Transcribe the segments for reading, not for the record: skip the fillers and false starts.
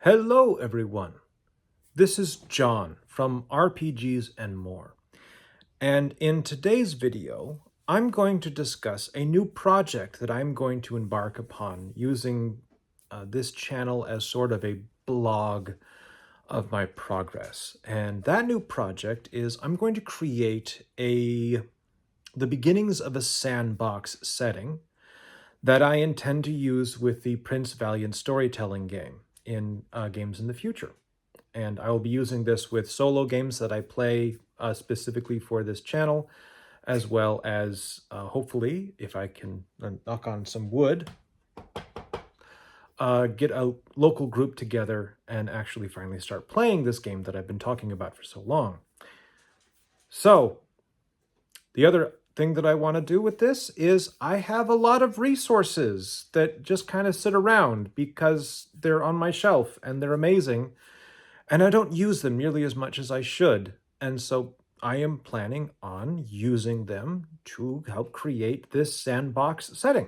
Hello, everyone. This is John from RPGs and More. And in today's video, I'm going to discuss a new project that I'm going to embark upon using this channel as sort of a blog of my progress. And that new project is I'm going to create the beginnings of a sandbox setting that I intend to use with the Prince Valiant storytelling game in games in the future. And I will be using this with solo games that I play specifically for this channel, as well as hopefully, if I can knock on some wood, get a local group together and actually finally start playing this game that I've been talking about for so long. So, the other thing that I want to do with this is I have a lot of resources that just kind of sit around because they're on my shelf and they're amazing, and I don't use them nearly as much as I should. And so I am planning on using them to help create this sandbox setting.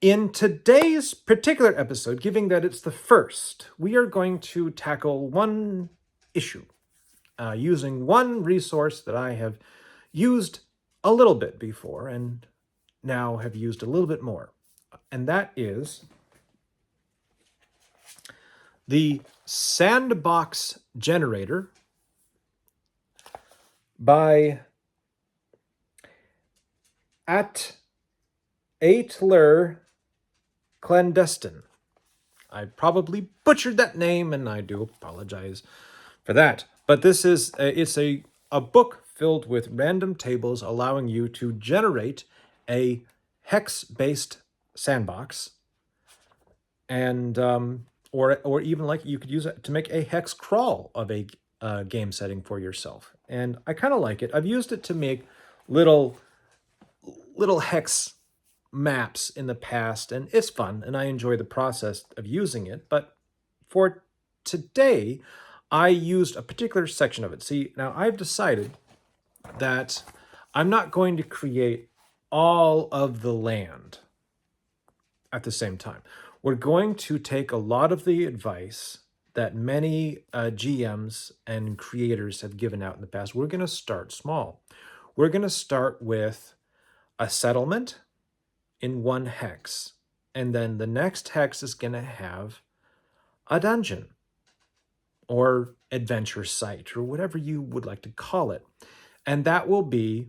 In today's particular episode, given that it's the first, we are going to tackle one issue using one resource that I have used a little bit before and now have used a little bit more. And that is the Sandbox generator by Atler Clandestine. I probably butchered that name, and I do apologize for that. But this is it's a book filled with random tables allowing you to generate a hex-based sandbox, and or even like you could use it to make a hex crawl of a game setting for yourself. And I kind of like it. I've used it to make little hex maps in the past, and it's fun, and I enjoy the process of using it. But for today, I used a particular section of it. See, now I've decided that I'm not going to create all of the land at the same time. We're going to take a lot of the advice that many GMs and creators have given out in the past. We're going to start small. We're going to start with a settlement in one hex, and then the next hex is going to have a dungeon or adventure site or whatever you would like to call it, and that will be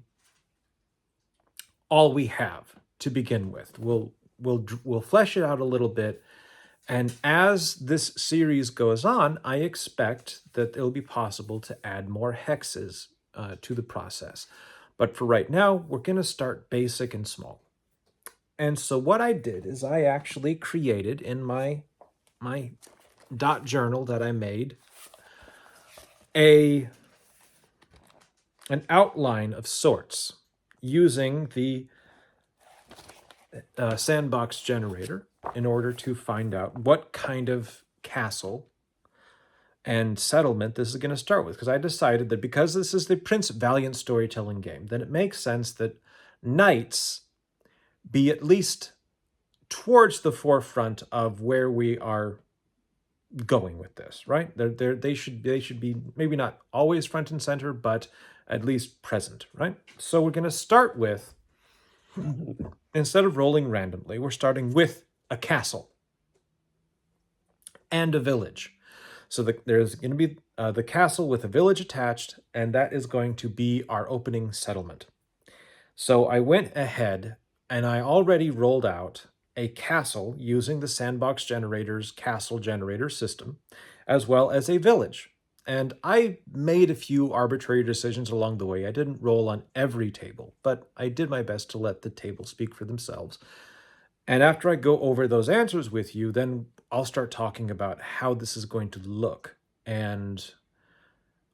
all we have to begin with. We'll flesh it out a little bit, and as this series goes on, I expect that it'll be possible to add more hexes to the process. But for right now, we're going to start basic and small. And so what I did is I actually created in my dot journal that I made an outline of sorts using the sandbox generator in order to find out what kind of castle and settlement this is going to start with. Because I decided that because this is the Prince Valiant storytelling game, then it makes sense that knights be at least towards the forefront of where we are going with this, right? They should be maybe not always front and center, but at least present, right? So we're going to start with, instead of rolling randomly, we're starting with a castle and a village. So there's going to be the castle with a village attached, and that is going to be our opening settlement. So I went ahead and I already rolled out a castle using the Sandbox generator's castle generator system, as well as a village. And I made a few arbitrary decisions along the way. I didn't roll on every table, but I did my best to let the tables speak for themselves. And after I go over those answers with you, then I'll start talking about how this is going to look and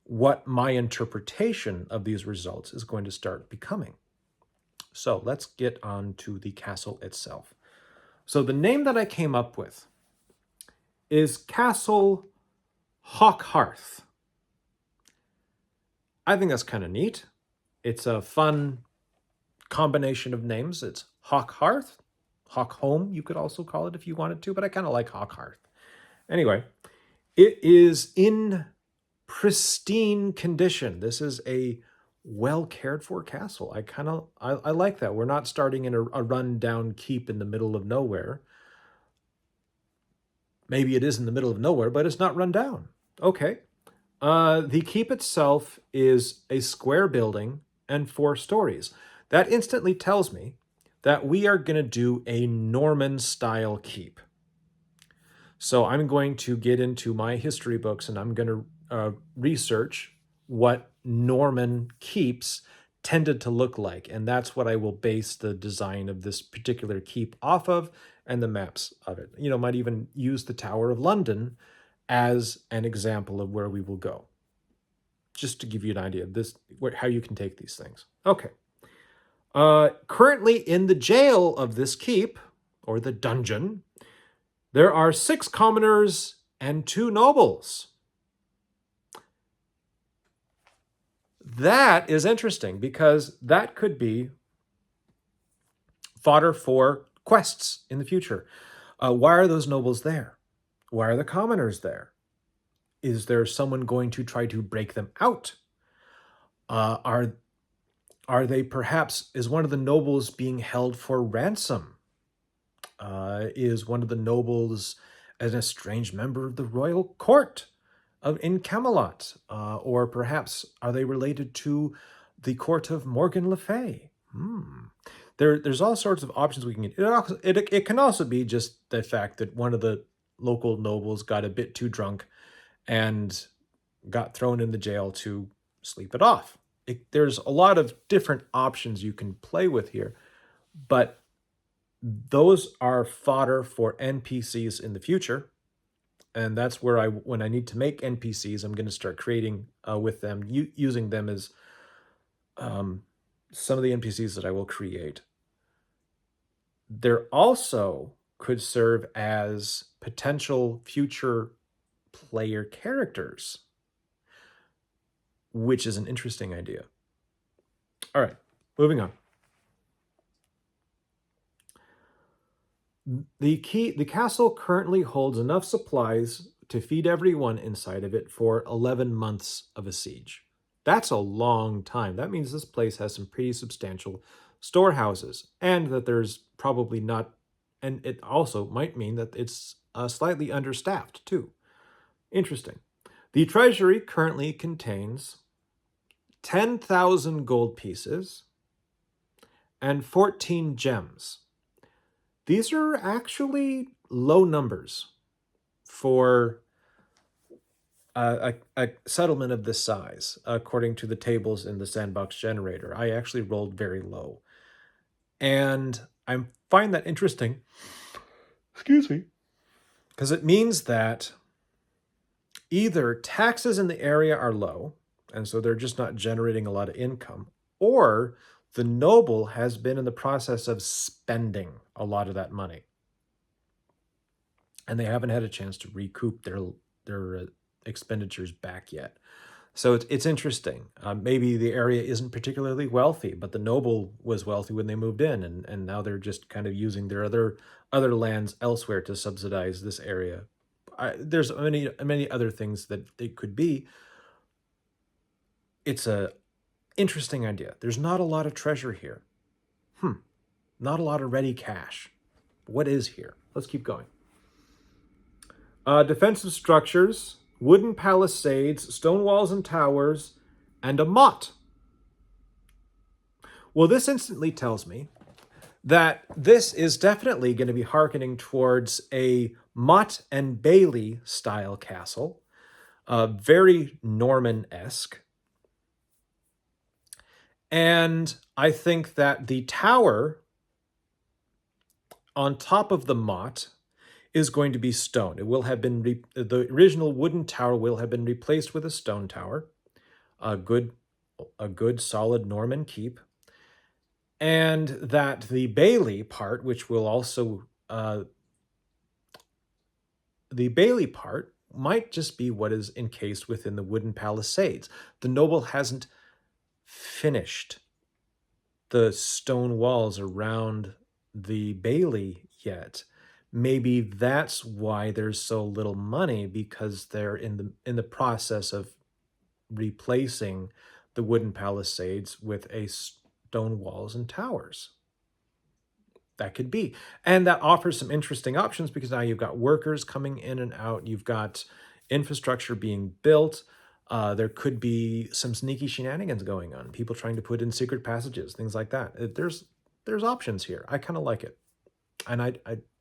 what my interpretation of these results is going to start becoming. So let's get on to the castle itself. So the name that I came up with is Castle Hawkhearth. I think that's kind of neat. It's a fun combination of names. It's Hawkhearth, Hawkholme, you could also call it if you wanted to, but I kind of like Hawkhearth. Anyway, it is in pristine condition. This is a well cared for castle. I like that. We're not starting in a run-down keep in the middle of nowhere. Maybe it is in the middle of nowhere, but it's not run down. Okay. The keep itself is a square building and 4 stories. That instantly tells me that we are going to do a Norman style keep. So I'm going to get into my history books and I'm going to research what Norman keeps tended to look like. And that's what I will base the design of this particular keep off of and the maps of it. You know, might even use the Tower of London as an example of where we will go. Just to give you an idea of this, how you can take these things. Okay. Currently in the jail of this keep, or the dungeon, there are 6 commoners and 2 nobles. That is interesting because that could be fodder for quests in the future. Why are those nobles there? Why are the commoners there? Is there someone going to try to break them out? Are they perhaps, is one of the nobles being held for ransom? Is one of the nobles an estranged member of the royal court in Camelot? Or perhaps are they related to the court of Morgan Le Fay? There's all sorts of options we can get. It can also be just the fact that one of the local nobles got a bit too drunk and got thrown in the jail to sleep it off. There's a lot of different options you can play with here, but those are fodder for NPCs in the future. And that's where when I need to make NPCs, I'm going to start creating with them, using them as some of the NPCs that I will create. There also could serve as potential future player characters, which is an interesting idea. All right, moving on. The castle currently holds enough supplies to feed everyone inside of it for 11 months of a siege. That's a long time. That means this place has some pretty substantial storehouses, and that there's probably not, and it also might mean that it's slightly understaffed too. Interesting. The treasury currently contains 10,000 gold pieces and 14 gems. These are actually low numbers for a settlement of this size, according to the tables in the Sandbox generator. I actually rolled very low. And I find that interesting. Excuse me. Because it means that either taxes in the area are low, and so they're just not generating a lot of income, or the noble has been in the process of spending a lot of that money, and they haven't had a chance to recoup their expenditures back yet. So it's interesting. Maybe the area isn't particularly wealthy, but the noble was wealthy when they moved in, and now they're just kind of using their other lands elsewhere to subsidize this area. There's many other things that it could be. It's a interesting idea. There's not a lot of treasure here. Not a lot of ready cash. What is here? Let's keep going. Defensive structures, wooden palisades, stone walls and towers, and a motte. Well, this instantly tells me that this is definitely going to be hearkening towards a motte and bailey style castle, very Norman-esque. And I think that the tower on top of the motte is going to be stone. It will have been, the original wooden tower will have been replaced with a stone tower, a good solid Norman keep. And that the bailey part, which will also, the bailey part might just be what is encased within the wooden palisades. The noble hasn't finished the stone walls around the bailey yet. Maybe that's why there's so little money, because they're in the process of replacing the wooden palisades with a stone walls and towers. That could be. And that offers some interesting options, because now you've got workers coming in and out, you've got infrastructure being built. There could be some sneaky shenanigans going on, people trying to put in secret passages, things like that. There's options here. I kind of like it. And I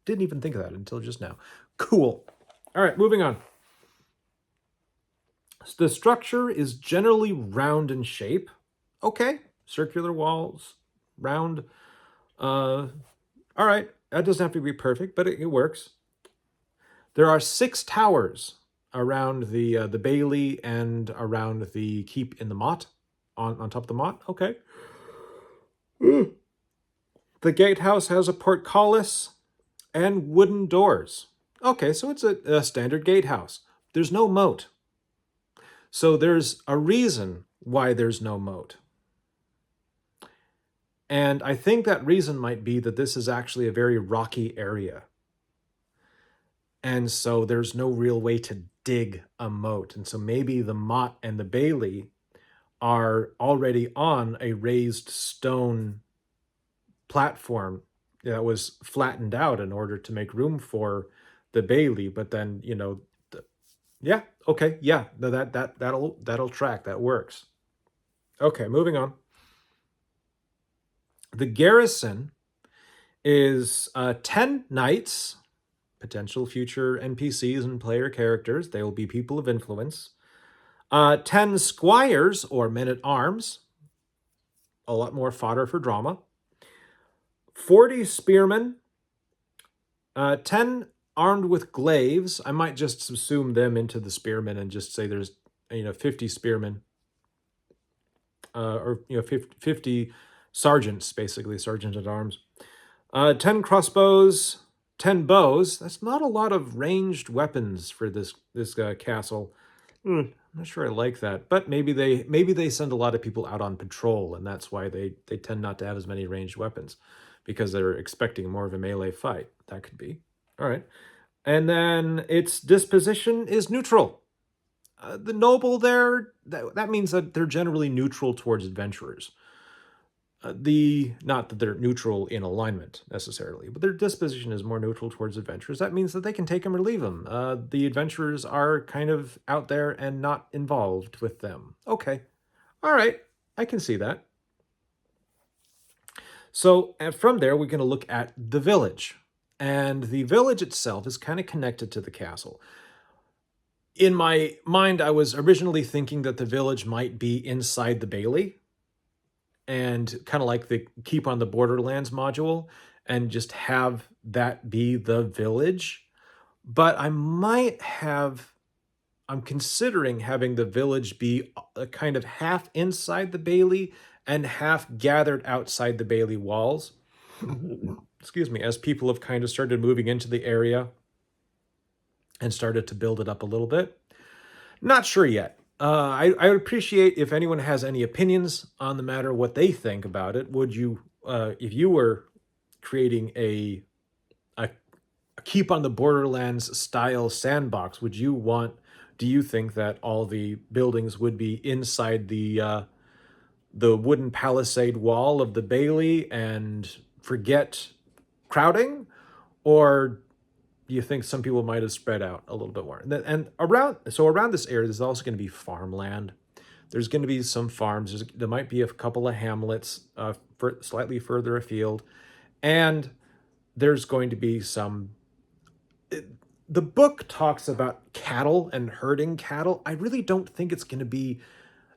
didn't even think of that until just now. Cool. All right, moving on. The structure is generally round in shape. Okay, circular walls, round. All right, that doesn't have to be perfect, but it works. There are 6 towers around the bailey and around the keep in the motte, on top of the motte. Okay. The gatehouse has a portcullis and wooden doors. Okay, so it's a standard gatehouse. There's no moat. So there's a reason why there's no moat. And I think that reason might be that this is actually a very rocky area. And so there's no real way to dig a moat. And so maybe the motte and the bailey are already on a raised stone platform that was flattened out in order to make room for the bailey. But then, yeah, okay, yeah, that'll track. That works. Okay, moving on. The garrison is 10 knights, potential future NPCs and player characters. They will be people of influence. 10 squires or men-at-arms, a lot more fodder for drama. 40 spearmen, 10 armed with glaives. I might just subsume them into the spearmen and just say there's 50 spearmen, or 50 sergeants, basically sergeant-at-arms. 10 crossbows, 10 bows. That's not a lot of ranged weapons for this castle. I'm not sure I like that, but maybe they send a lot of people out on patrol, and that's why they tend not to have as many ranged weapons, because they're expecting more of a melee fight. That could be. All right. And then its disposition is neutral. The noble there, that means that they're generally neutral towards adventurers. Not that they're neutral in alignment necessarily, but their disposition is more neutral towards adventurers. That means that they can take them or leave them. The adventurers are kind of out there and not involved with them. Okay. All right. I can see that. So from there, we're going to look at the village. And the village itself is kind of connected to the castle. In my mind, I was originally thinking that the village might be inside the bailey, and kind of like the Keep on the Borderlands module, and just have that be the village. But I'm considering having the village be a kind of half inside the bailey and half gathered outside the bailey walls. Excuse me, as people have kind of started moving into the area and started to build it up a little bit. Not sure yet. I would appreciate if anyone has any opinions on the matter, what they think about it. Would you, if you were creating a Keep on the Borderlands style sandbox, do you think that all the buildings would be inside the wooden palisade wall of the bailey and forget crowding? Or do you think some people might have spread out a little bit more? And around this area, there's also going to be farmland. There's going to be some farms. There might be a couple of hamlets slightly further afield. And there's going to be some... The book talks about cattle and herding cattle. I really don't think it's going to be,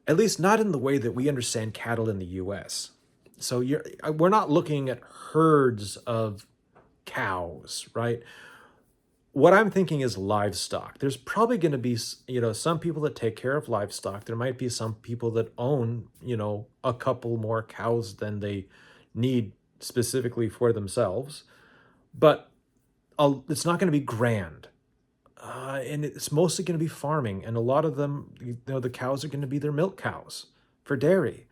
at least not in the way that we understand cattle in the U.S. So we're not looking at herds of cows, right? What I'm thinking is livestock. There's probably going to be, some people that take care of livestock. There might be some people that own, a couple more cows than they need specifically for themselves. But it's not going to be grand. And it's mostly going to be farming. And a lot of them, the cows are going to be their milk cows for dairy.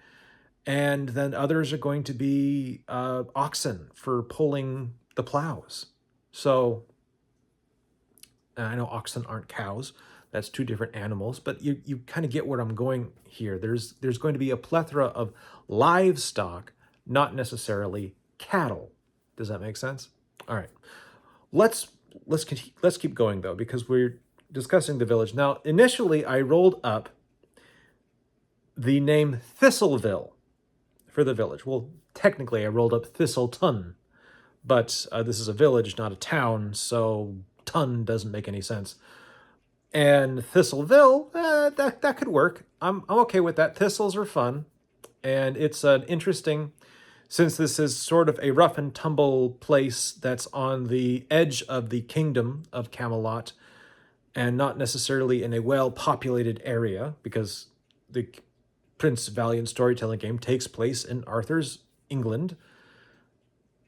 And then others are going to be oxen for pulling the plows. So, and I know oxen aren't cows. That's two different animals, but you kind of get where I'm going here. There's going to be a plethora of livestock, not necessarily cattle. Does that make sense? All right. Let's let's keep going though, because we're discussing the village. Now, initially I rolled up the name Thistleville for the village. Well, technically I rolled up Thistleton, but this is a village, not a town, so ton doesn't make any sense. And Thistleville, that could work. I'm okay with that. Thistles are fun, and it's an interesting, since this is sort of a rough and tumble place that's on the edge of the kingdom of Camelot, and not necessarily in a well-populated area, because the Prince Valiant storytelling game takes place in Arthur's England.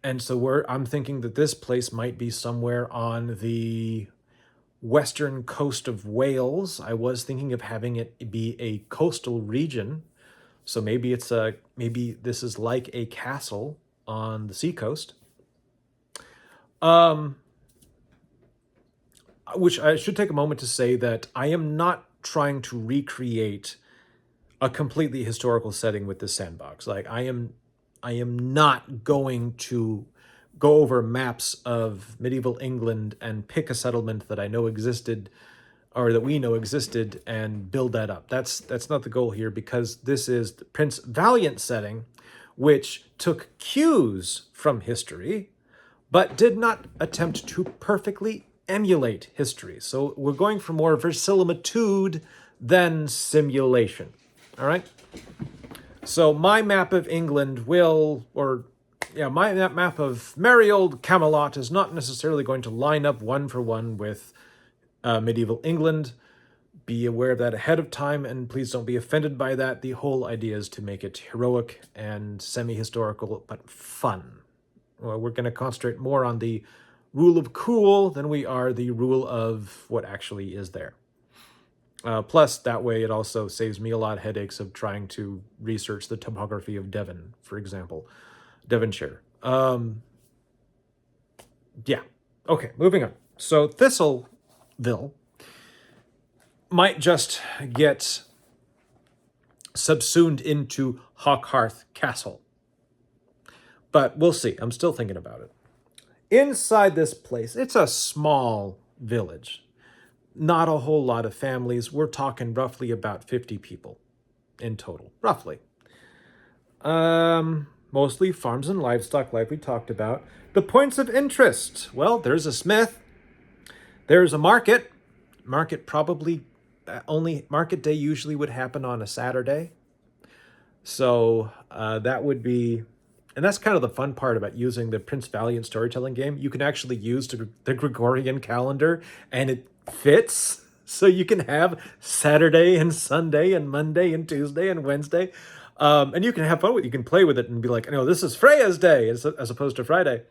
And so I'm thinking that this place might be somewhere on the western coast of Wales. I was thinking of having it be a coastal region. So maybe maybe this is like a castle on the seacoast. Which I should take a moment to say that I am not trying to recreate a completely historical setting with this sandbox. Like I am not going to go over maps of medieval England and pick a settlement that I know existed or that we know existed and build that up. That's not the goal here, because this is the Prince Valiant setting, which took cues from history, but did not attempt to perfectly emulate history. So we're going for more verisimilitude than simulation. All right? So my map of England my map of merry old Camelot is not necessarily going to line up one for one with medieval England. Be aware of that ahead of time, and please don't be offended by that. The whole idea is to make it heroic and semi-historical, but fun. Well, we're going to concentrate more on the rule of cool than we are the rule of what actually is there. Plus, that way it also saves me a lot of headaches of trying to research the topography of Devon, for example. Devonshire. Yeah. Okay, moving on. So Thistleville might just get subsumed into Hawkhearth Castle. But we'll see. I'm still thinking about it. Inside this place, it's a small village. Not a whole lot of families. We're talking roughly about 50 people in total, roughly. Mostly farms and livestock, like we talked about. The points of interest. Well, there's a smith. There's a market. Market day usually would happen on a Saturday. So that would be, and that's kind of the fun part about using the Prince Valiant storytelling game. You can actually use the Gregorian calendar, and it fits. So you can have Saturday and Sunday and Monday and Tuesday and Wednesday. And you can have fun with it. You can play with it and be like, this is Freya's day as opposed to Friday,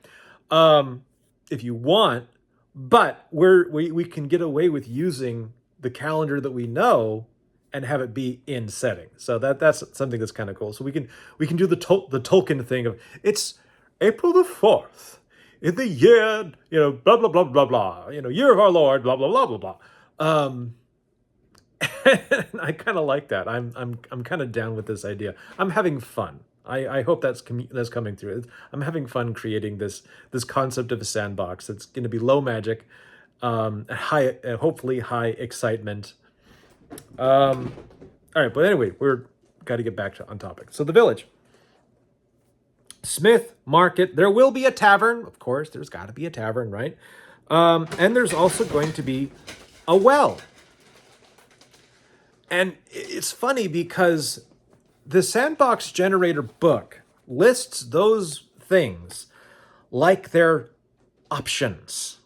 if you want. But we can get away with using the calendar that we know and have it be in setting. So that's something that's kind of cool. So we can do the Tolkien thing of, it's April the 4th in the year, blah blah blah blah blah, year of our Lord, blah blah blah blah blah. I kind of like that. I'm kind of down with this idea. I'm having fun. I hope that's coming through. I'm having fun creating this concept of a sandbox. It's going to be low magic, hopefully high excitement. All right, but anyway, we're got to get back on topic. So the village, Smith Market. There will be a tavern, of course. There's got to be a tavern, right? And there's also going to be a well. And it's funny because the Sandbox Generator book lists those things like they're options.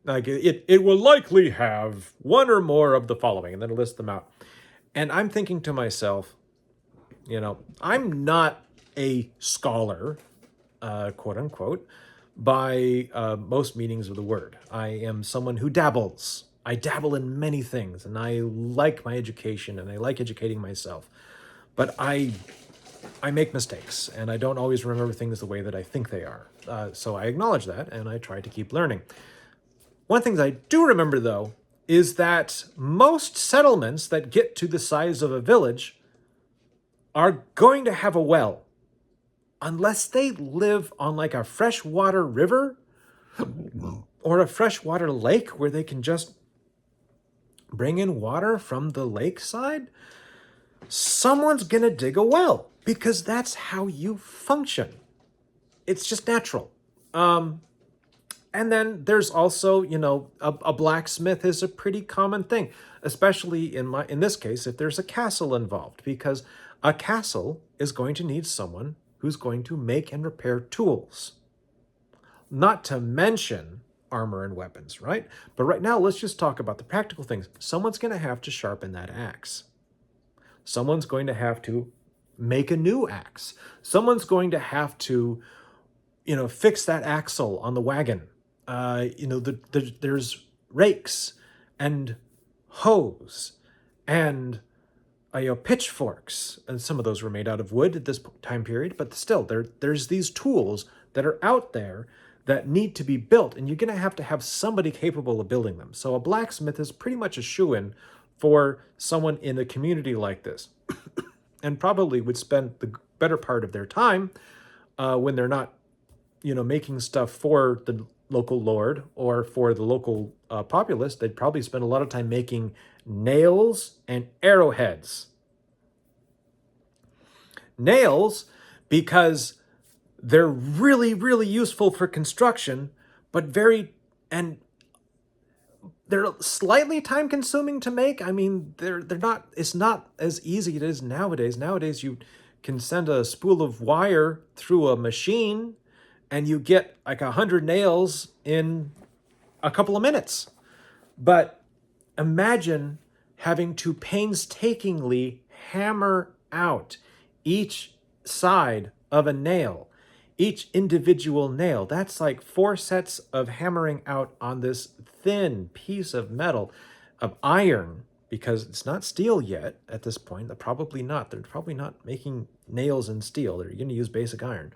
Like it will likely have one or more of the following, and then it lists them out. And I'm thinking to myself, I'm not a scholar, quote unquote, by most meanings of the word. I am someone who dabbles. I dabble in many things, and I like my education, and I like educating myself. But I make mistakes, and I don't always remember things the way that I think they are. So I acknowledge that, and I try to keep learning. One thing I do remember, though, is that most settlements that get to the size of a village are going to have a well, unless they live on like a freshwater river or a freshwater lake where they can just bring in water from the lakeside. Someone's gonna dig a well because that's how you function. It's just natural. And then there's also, a blacksmith is a pretty common thing, especially in this case, if there's a castle involved, because a castle is going to need someone who's going to make and repair tools. Not to mention armor and weapons, right? But right now, let's just talk about the practical things. Someone's going to have to sharpen that axe. Someone's going to have to make a new axe. Someone's going to have to, fix that axle on the wagon. There's rakes and hoes and pitchforks, and some of those were made out of wood at this time period, but still, there's these tools that are out there that need to be built, and you're going to have somebody capable of building them. So a blacksmith is pretty much a shoo-in for someone in a community like this, and probably would spend the better part of their time when they're not, making stuff for the local lord or for the local populace. They'd probably spend a lot of time making nails and arrowheads. Nails, because they're really, really useful for construction, but they're slightly time consuming to make. I mean, they're not, it's not as easy as it is nowadays. Nowadays, you can send a spool of wire through a machine and you get like 100 nails in a couple of minutes. But imagine having to painstakingly hammer out each side of a nail, each individual nail. That's like 4 sets of hammering out on this thin piece of metal, of iron, because it's not steel yet at this point. They're probably not. They're probably not making nails in steel. They're going to use basic iron.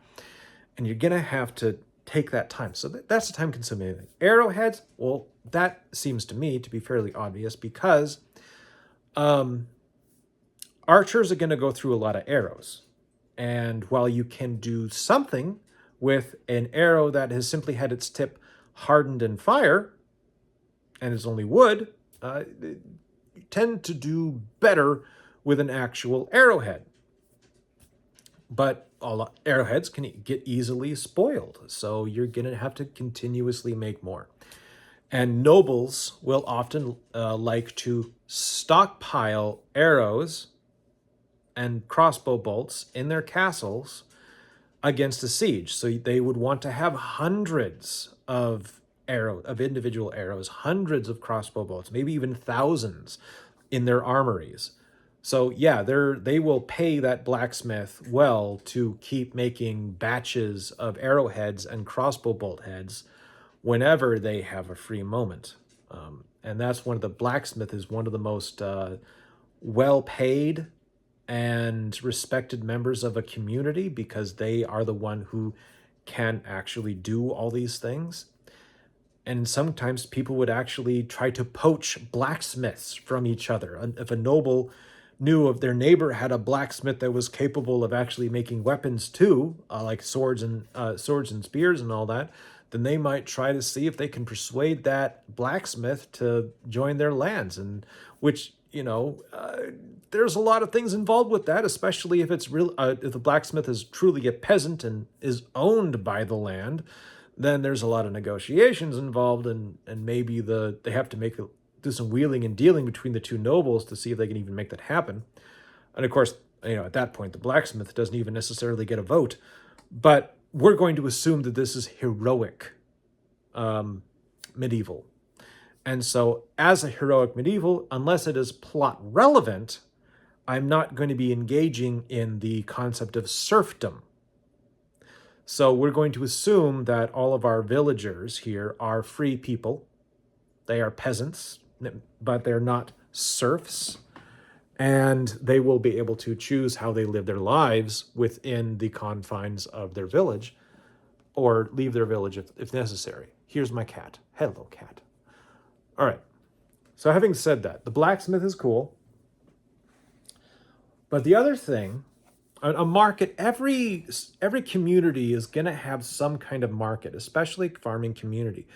And you're going to have to take that time. So that's the time-consuming thing. Arrowheads, well, that seems to me to be fairly obvious because archers are going to go through a lot of arrows. And while you can do something with an arrow that has simply had its tip hardened in fire and is only wood, you tend to do better with an actual arrowhead. But all arrowheads can get easily spoiled, so you're going to have to continuously make more. And nobles will often like to stockpile arrows and crossbow bolts in their castles against a siege. So they would want to have hundreds of individual arrows, hundreds of crossbow bolts, maybe even thousands in their armories. So yeah, they will pay that blacksmith well to keep making batches of arrowheads and crossbow bolt heads whenever they have a free moment. And that's the blacksmith is one of the most well-paid and respected members of a community because they are the one who can actually do all these things. And sometimes people would actually try to poach blacksmiths from each other. If a noble knew of their neighbor had a blacksmith that was capable of actually making weapons too, like swords and spears and all that, then they might try to see if they can persuade that blacksmith to join their lands. And which, there's a lot of things involved with that, especially if it's real. If the blacksmith is truly a peasant and is owned by the land, then there's a lot of negotiations involved, and maybe they have to do some wheeling and dealing between the two nobles to see if they can even make that happen. And of course, at that point, the blacksmith doesn't even necessarily get a vote. But we're going to assume that this is heroic medieval. And so as a heroic medieval, unless it is plot relevant, I'm not going to be engaging in the concept of serfdom. So we're going to assume that all of our villagers here are free people. They are peasants, but they're not serfs. And they will be able to choose how they live their lives within the confines of their village, or leave their village if necessary. Here's my cat. Hello, cat. All right. So having said that, the blacksmith is cool. But the other thing, a market, every community is going to have some kind of market, especially farming community.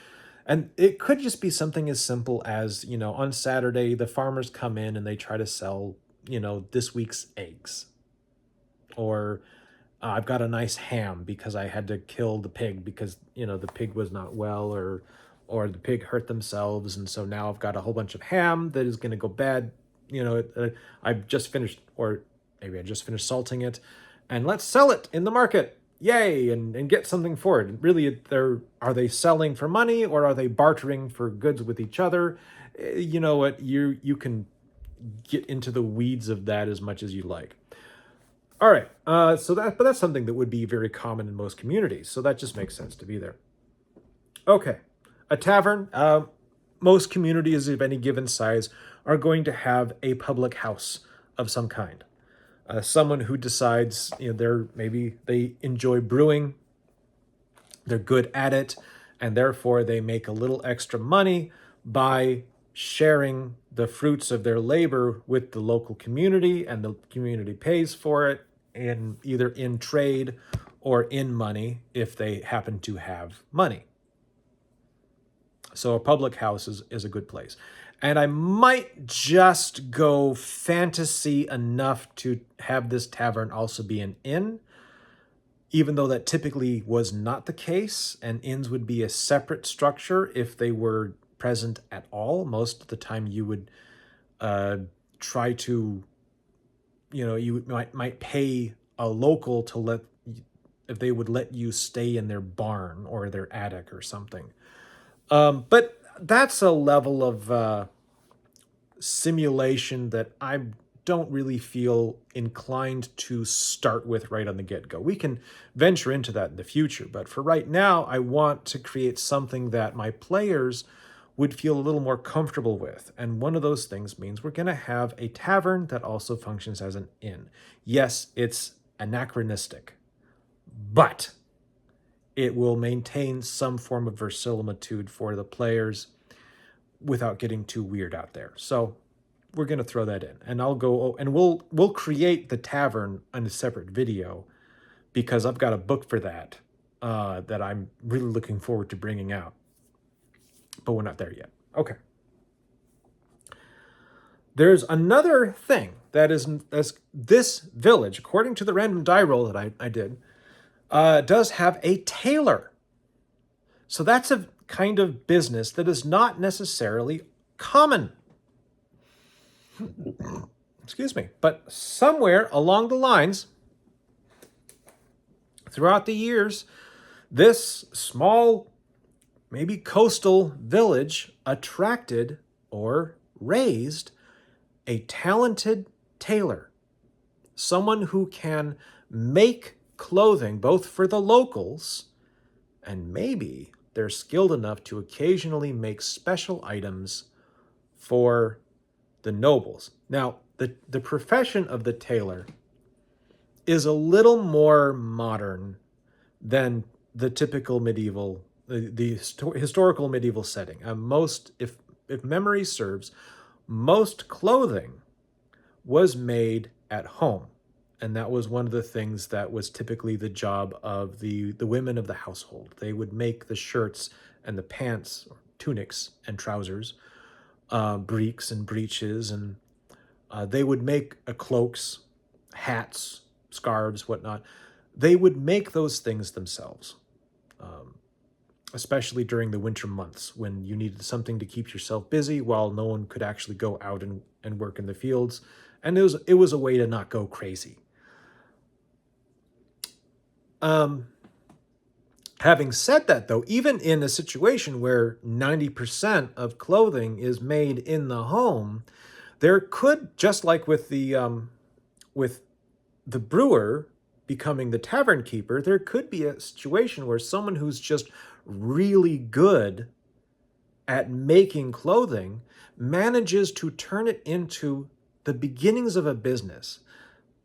And it could just be something as simple as, on Saturday, the farmers come in and they try to sell, this week's eggs. Or I've got a nice ham because I had to kill the pig because, the pig was not well, or the pig hurt themselves. And so now I've got a whole bunch of ham that is going to go bad. I've just finished, or maybe I just finished salting it, and let's sell it in the market. Yay, and get something for it. Really, are they selling for money, or are they bartering for goods with each other? You know what? You can get into the weeds of that as much as you like. All right, but that's something that would be very common in most communities, so that just makes sense to be there. Okay, a tavern. Most communities of any given size are going to have a public house of some kind. Someone who decides, maybe they enjoy brewing, they're good at it, and therefore they make a little extra money by sharing the fruits of their labor with the local community, and the community pays for it either in trade or in money if they happen to have money. So a public house is a good place. And I might just go fantasy enough to have this tavern also be an inn, even though that typically was not the case, and inns would be a separate structure if they were present at all. Most of the time you would try to, you might pay a local if they would let you stay in their barn or their attic or something. But that's a level of simulation that I don't really feel inclined to start with right on the get-go. We can venture into that in the future, but for right now, I want to create something that my players would feel a little more comfortable with. And one of those things means we're going to have a tavern that also functions as an inn. Yes, it's anachronistic, but it will maintain some form of verisimilitude for the players without getting too weird out there. So we're going to throw that in, and we'll create the tavern on a separate video, because I've got a book for that that I'm really looking forward to bringing out, but we're not there yet. Okay. There's another thing that is this village, according to the random die roll that I did, does have a tailor. So that's a kind of business that is not necessarily common. Excuse me. But somewhere along the lines, throughout the years, this small, maybe coastal village attracted or raised a talented tailor. Someone who can make clothing both for the locals, and maybe they're skilled enough to occasionally make special items for the nobles. Now, the profession of the tailor is a little more modern than the typical medieval, the historical medieval setting. If memory serves, most clothing was made at home. And that was one of the things that was typically the job of the women of the household. They would make the shirts and the pants, or tunics and trousers, breeks and breeches, and they would make cloaks, hats, scarves, whatnot. They would make those things themselves, especially during the winter months when you needed something to keep yourself busy while no one could actually go out and work in the fields. And it was a way to not go crazy. Having said that, though, even in a situation where 90% of clothing is made in the home, there could, just like with the brewer becoming the tavern keeper, there could be a situation where someone who's just really good at making clothing manages to turn it into the beginnings of a business.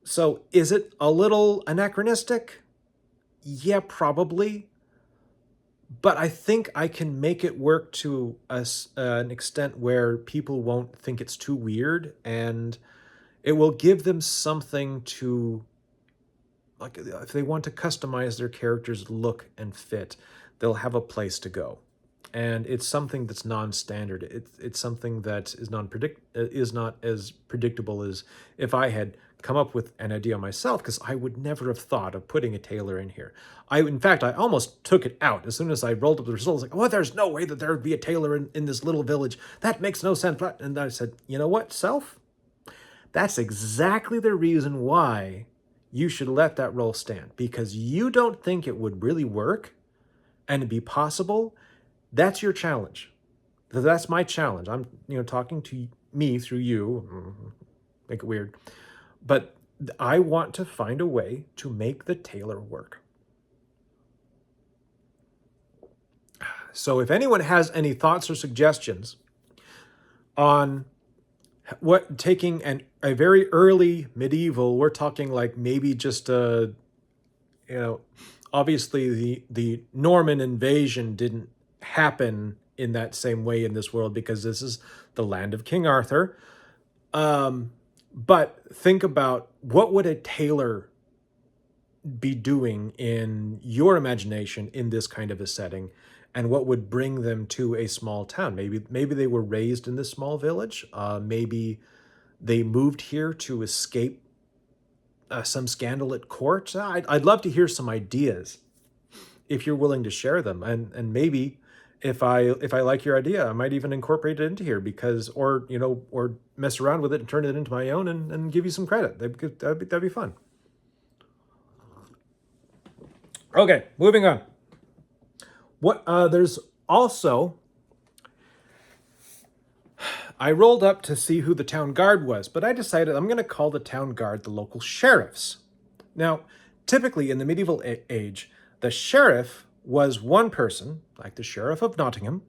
So is it a little anachronistic? Yeah, probably. but I think I can make it work to an extent where people won't think it's too weird, and it will give them something to, like, if they want to customize their character's look and fit, they'll have a place to go. And it's something that's non-standard. It's something that is not as predictable as if I had come up with an idea myself, because I would never have thought of putting a tailor in here. In fact, I almost took it out as soon as I rolled up the results. Like, oh, there's no way that there would be a tailor in this little village. That makes no sense. And I said, you know what, self? That's exactly the reason why you should let that roll stand, because you don't think it would really work and be possible. That's your challenge. That's my challenge. I'm, talking to me through you. Make it weird. But I want to find a way to make the tailor work. So if anyone has any thoughts or suggestions on what taking a very early medieval, we're talking like maybe just obviously the Norman invasion didn't happen in that same way in this world, because this is the land of King Arthur. But think about, what would a tailor be doing in your imagination in this kind of a setting, and what would bring them to a small town? Maybe they were raised in this small village. Maybe they moved here to escape some scandal at court. I'd love to hear some ideas if you're willing to share them, and maybe if I like your idea, I might even incorporate it into here, because, or mess around with it and turn it into my own, and give you some credit. That'd be fun. Okay, moving on. There's also, I rolled up to see who the town guard was, but I decided I'm going to call the town guard the local sheriffs. Now, typically in the medieval age, the sheriff was one person, like the Sheriff of Nottingham,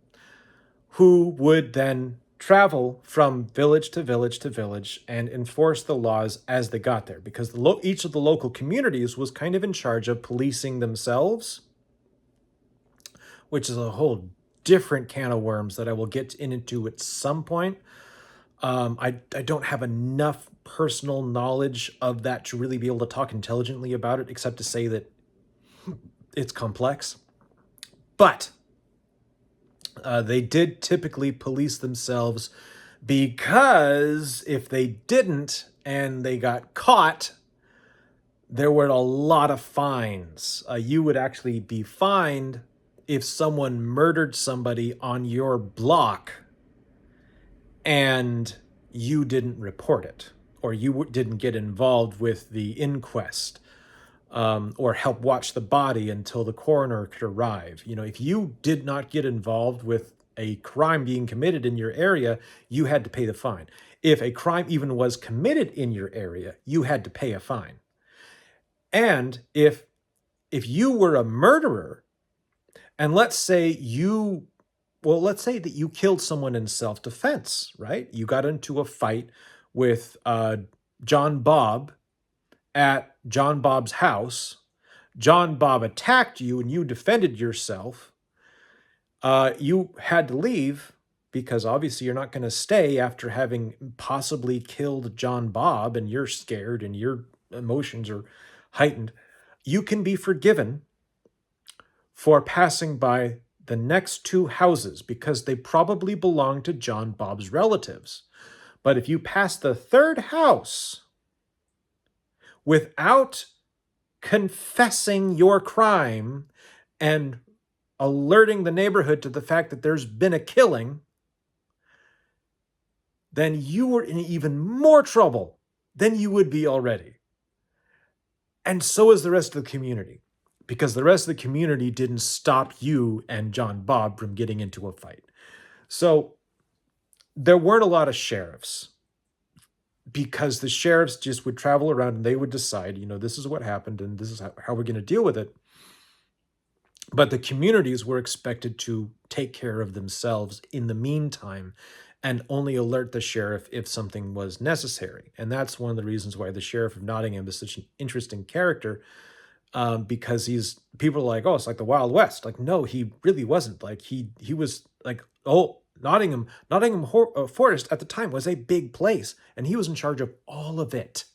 who would then travel from village to village to village and enforce the laws as they got there, because each of the local communities was kind of in charge of policing themselves, which is a whole different can of worms that I will get into at some point. I don't have enough personal knowledge of that to really be able to talk intelligently about it, except to say that it's complex. But they did typically police themselves, because if they didn't and they got caught, there were a lot of fines. You would actually be fined if someone murdered somebody on your block and you didn't report it, or you didn't get involved with the inquest, or help watch the body until the coroner could arrive. If you did not get involved with a crime being committed in your area, you had to pay the fine. If a crime even was committed in your area, you had to pay a fine. And if you were a murderer, and let's say that you killed someone in self-defense, right? You got into a fight with John Bob at John Bob's house. John Bob attacked you and you defended yourself. You had to leave, because obviously you're not going to stay after having possibly killed John Bob, and you're scared and your emotions are heightened. You can be forgiven for passing by the next two houses, because they probably belong to John Bob's relatives. But if you pass the third house without confessing your crime and alerting the neighborhood to the fact that there's been a killing, then you were in even more trouble than you would be already. And so is the rest of the community, because the rest of the community didn't stop you and John Bob from getting into a fight. So there weren't a lot of sheriffs, because the sheriffs just would travel around and they would decide, this is what happened and this is how we're going to deal with it. But the communities were expected to take care of themselves in the meantime, and only alert the sheriff if something was necessary. And that's one of the reasons why the Sheriff of Nottingham is such an interesting character, because people are like, oh, it's like the Wild West. Like, no, he really wasn't. Like he was like, oh, Nottingham Forest at the time was a big place, and he was in charge of all of it,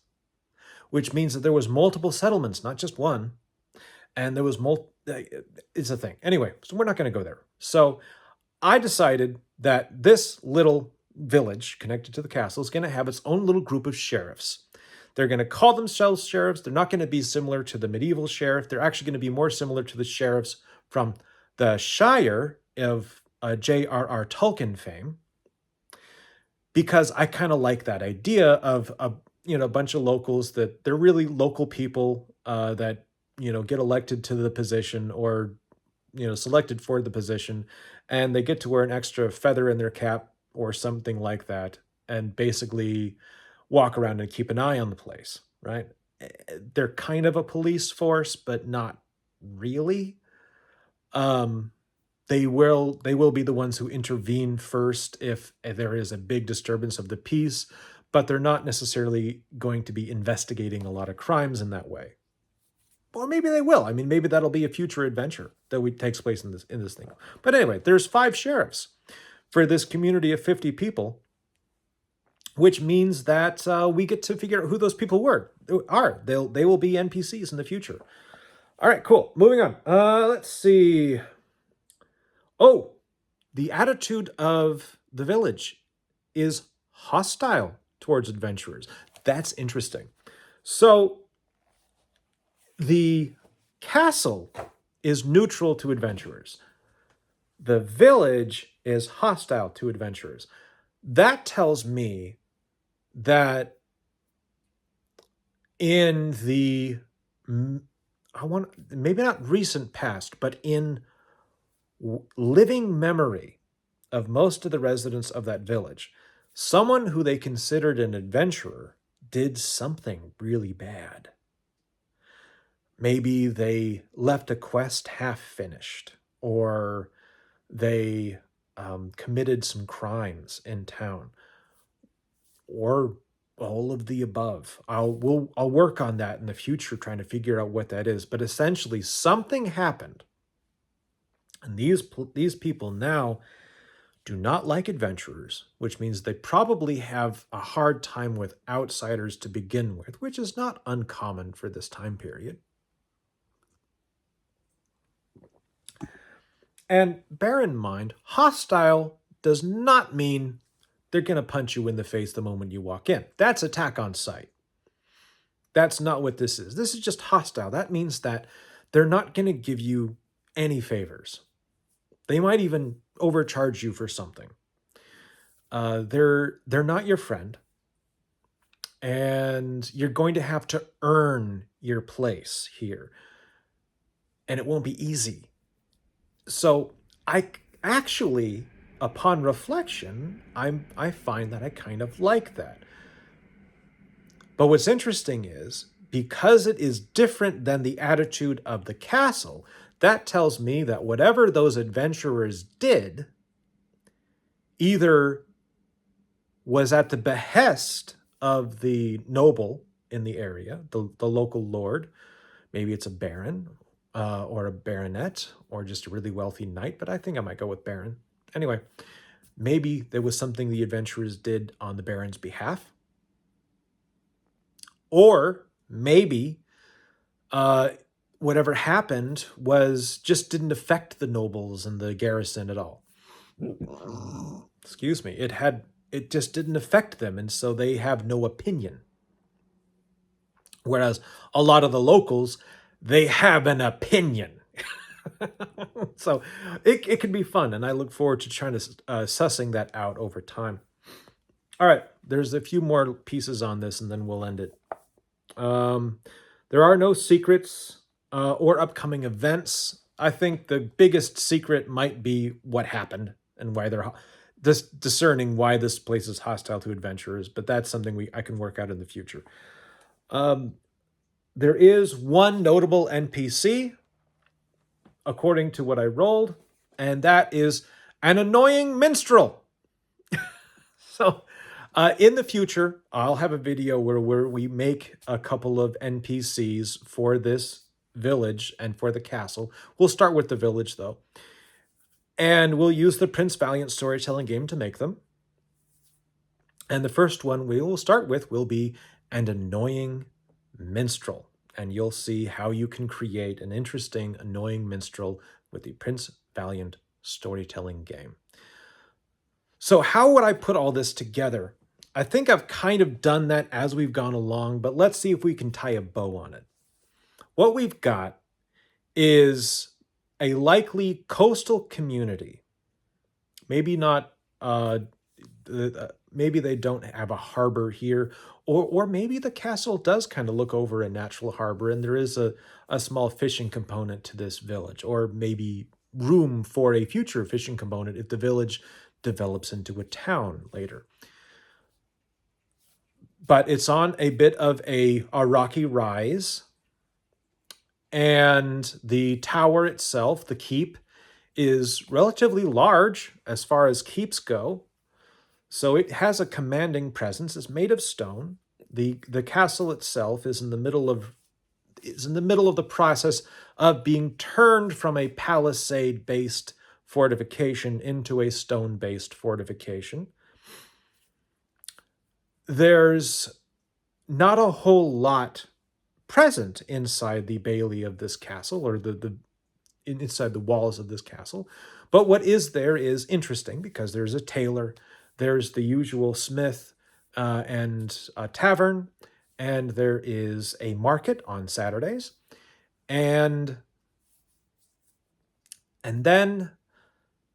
which means that there was multiple settlements, not just one, and there was it's a thing. Anyway, so we're not going to go there. So I decided that this little village connected to the castle is going to have its own little group of sheriffs. They're going to call themselves sheriffs. They're not going to be similar to the medieval sheriff. They're actually going to be more similar to the sheriffs from the Shire of J.R.R. Tolkien fame, because I kind of like that idea of a bunch of locals that they're really local people that get elected to the position, or selected for the position, and they get to wear an extra feather in their cap or something like that, and basically walk around and keep an eye on the place, right? They're kind of a police force, but not really. They will be the ones who intervene first if there is a big disturbance of the peace, but they're not necessarily going to be investigating a lot of crimes in that way. Or maybe they will. I mean, maybe that'll be a future adventure that takes place in this thing. But anyway, there's 5 sheriffs for this community of 50 people, which means that we get to figure out who those people are. They will be NPCs in the future. All right, cool. Moving on. Let's see. Oh, the attitude of the village is hostile towards adventurers. That's interesting. So the castle is neutral to adventurers. The village is hostile to adventurers. That tells me that in the, maybe not recent past, but in living memory of most of the residents of that village, someone who they considered an adventurer did something really bad. Maybe they left a quest half finished, or they committed some crimes in town, or all of the above. I'll work on that in the future, trying to figure out what that is. But essentially, something happened, and these people now do not like adventurers, which means they probably have a hard time with outsiders to begin with, which is not uncommon for this time period. And bear in mind, hostile does not mean they're going to punch you in the face the moment you walk in. That's attack on sight. That's not what this is. This is just hostile. That means that they're not going to give you any favors. They might even overcharge you for something. They're not your friend. And you're going to have to earn your place here. And it won't be easy. So I actually, upon reflection, I find that I kind of like that. But what's interesting is, because it is different than the attitude of the castle, that tells me that whatever those adventurers did either was at the behest of the noble in the area, the local lord. Maybe it's a baron, or a baronet, or just a really wealthy knight, but I think I might go with baron. Anyway, maybe there was something the adventurers did on the baron's behalf. Or maybe whatever happened just didn't affect the nobles and the garrison at all. Excuse me. It just didn't affect them, and so they have no opinion. Whereas a lot of the locals, they have an opinion. So it can be fun, and I look forward to trying to sussing that out over time. All right, there's a few more pieces on this, and then we'll end it. There are no secrets or upcoming events. I think the biggest secret might be what happened and why they're discerning why this place is hostile to adventurers, but that's something I can work out in the future. There is one notable NPC, according to what I rolled, and that is an annoying minstrel. So in the future, I'll have a video where we make a couple of NPCs for this village and for the castle. We'll start with the village, though. And we'll use the Prince Valiant storytelling game to make them. And the first one we will start with will be an annoying minstrel. And you'll see how you can create an interesting, annoying minstrel with the Prince Valiant storytelling game. So how would I put all this together? I think I've kind of done that as we've gone along, but let's see if we can tie a bow on it. What we've got is a likely coastal community. Maybe not, maybe they don't have a harbor here, or maybe the castle does kind of look over a natural harbor and there is a small fishing component to this village, or maybe room for a future fishing component if the village develops into a town later. But it's on a bit of a rocky rise, and the tower itself, the keep, is relatively large as far as keeps go. So it has a commanding presence. It's made of stone. The castle itself is in the middle of the process of being turned from a palisade-based fortification into a stone-based fortification. There's not a whole lot present inside the bailey of this castle, or inside the walls of this castle. But what is there is interesting, because there's a tailor, there's the usual smith and a tavern, and there is a market on Saturdays. And then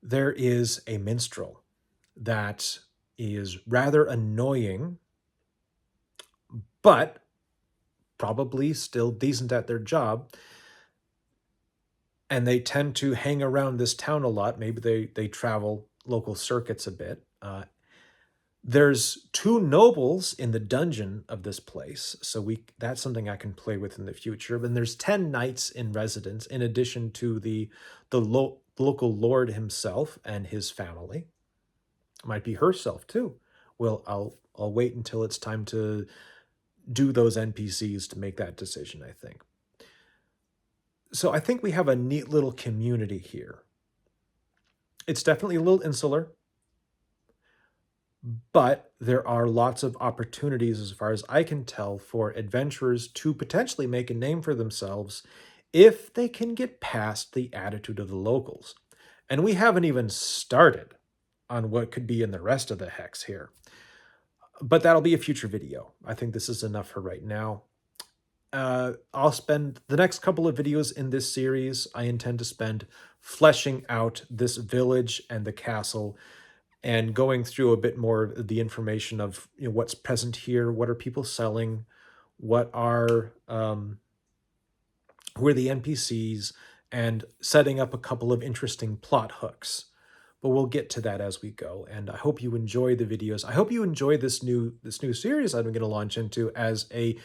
there is a minstrel that is rather annoying, but probably still decent at their job. And they tend to hang around this town a lot. Maybe they travel local circuits a bit. There's 2 nobles in the dungeon of this place, so that's something I can play with in the future. And there's 10 knights in residence, in addition to the local lord himself and his family. Might be herself too. Well, I'll wait until it's time to do those NPCs to make that decision, I think. So I think we have a neat little community here. It's definitely a little insular, but there are lots of opportunities, as far as I can tell, for adventurers to potentially make a name for themselves if they can get past the attitude of the locals. And we haven't even started on what could be in the rest of the hex here. But that'll be a future video. I think this is enough for right now. I'll spend the next couple of videos in this series, I intend to spend fleshing out this village and the castle, and going through a bit more of the information of what's present here, what are people selling, what are who are the NPCs, and setting up a couple of interesting plot hooks. But we'll get to that as we go, and I hope you enjoy the videos. I hope you enjoy this new series I'm going to launch into as a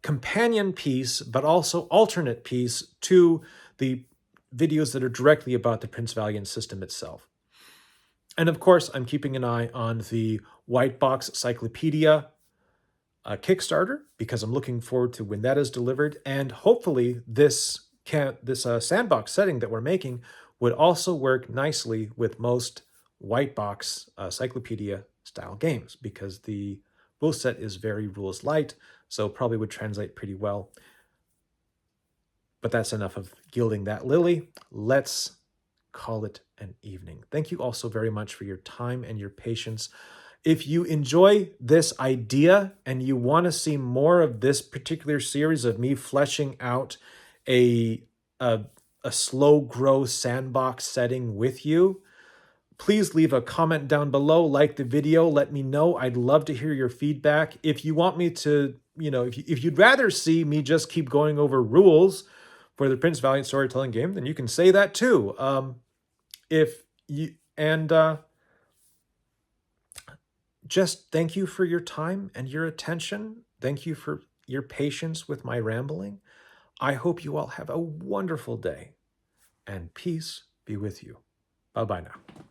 companion piece, but also alternate piece to the videos that are directly about the Prince Valiant system itself. And of course, I'm keeping an eye on the White Box Cyclopedia Kickstarter, because I'm looking forward to when that is delivered. And hopefully this Sandbox setting that we're making would also work nicely with most White Box Cyclopedia style games, because the rule set is very rules light, so probably would translate pretty well. But that's enough of gilding that lily. Let's call it an evening. Thank you all so very much for your time and your patience. If you enjoy this idea and you want to see more of this particular series of me fleshing out a slow grow sandbox setting with you, please leave a comment down below, like the video, let me know. I'd love to hear your feedback. If you want me to, if you'd rather see me just keep going over rules for the Prince Valiant storytelling game, then you can say that too. Just thank you for your time and your attention. Thank you for your patience with my rambling. I hope you all have a wonderful day, and peace be with you. Bye-bye now.